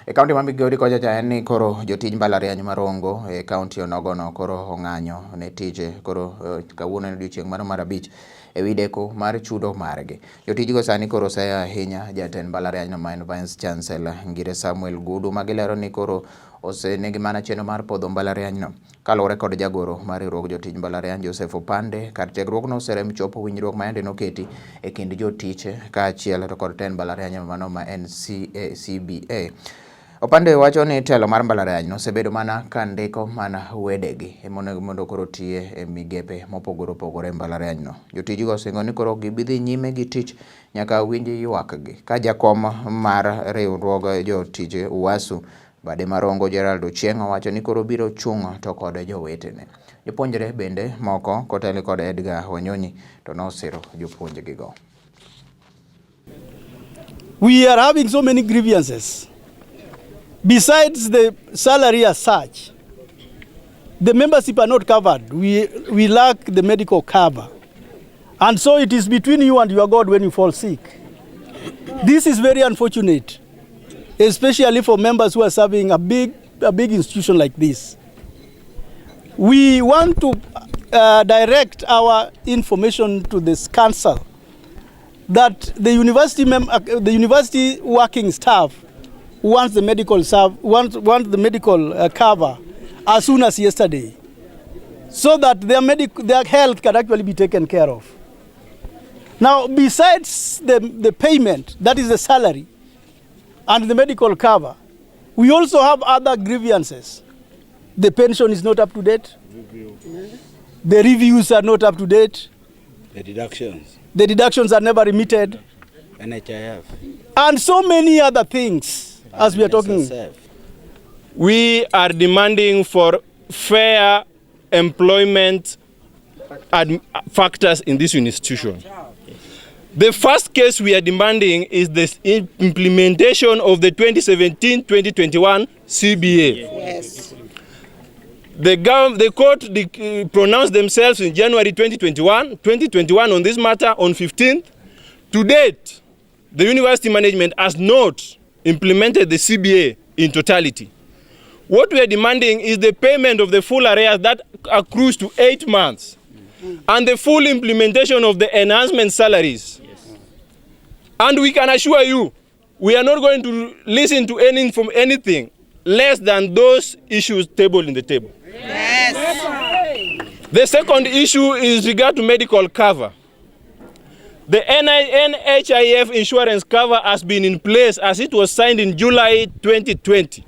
E kaunti ma Migori koja cha en ni koro jotij Mbalariany ma Rongo e kaunti onogono koro Ong'Anyo ne tije koro kawuono en odiechieng' mar abich e wi deko mar chudo margi. Jotijgo sani koro seyo ahinya jatend Mbalariany no ma en Vice Chancellor Ngire Samuel Gudu ma gilero ni koro osenegi mana chenro mar podho Mbalariany no kaluwore kod jagoro mar riwruok jotij Mbalariany Joseph Opande. Kar tiegruokno oserem chopo winjruok ma ende noketi e kind jotich kaachiel to kod tend Mbalariany mano ma en CBA. Opande wacho ni telo mar Mbalariany no osebedo mana ka ndiko mana wedegi mondo koro tie e migepe mopogore opogore Mbalariany no. Jotijgo osingo ni koro gibidhi nyime gi tich nyaka winj ywakgi ka jakom mar riwruog jotije UASU bade marongo Gerald Ochieng wacho ni koro biro chung' to kod jowetene. Jopuonjre bende moko koteli kod Edgar Wanyonyi to nosiro jopuonjgi go. We are having so many grievances. Besides the salary as such, the membership are not covered. We lack the medical cover. And so it is between you and your God when you fall sick. This is very unfortunate, especially for members who are serving a big institution like this. We want to direct our information to this council that the university working staff wants the medical cover as soon as yesterday, so that their health can actually be taken care of. Now, besides the payment, that is the salary, and the medical cover, we also have other grievances. The pension is not up to date. The reviews are not up to date. The deductions are never remitted. NHIF. And so many other things. As we are talking, we are demanding for fair employment factors in this institution. The first case we are demanding is the implementation of the 2017-2021 CBA. Yes. The court pronounced themselves in January 2021 on this matter on 15th. To date, the university management has not implemented the CBA in totality. What we are demanding is the payment of the full arrears that accrues to 8 months and the full implementation of the enhancement salaries. Yes. And we can assure you, we are not going to listen to anything less than those issues tabled in the table. Yes. The second issue is regard to medical cover. The NHIF insurance cover has been in place as it was signed in July 2020.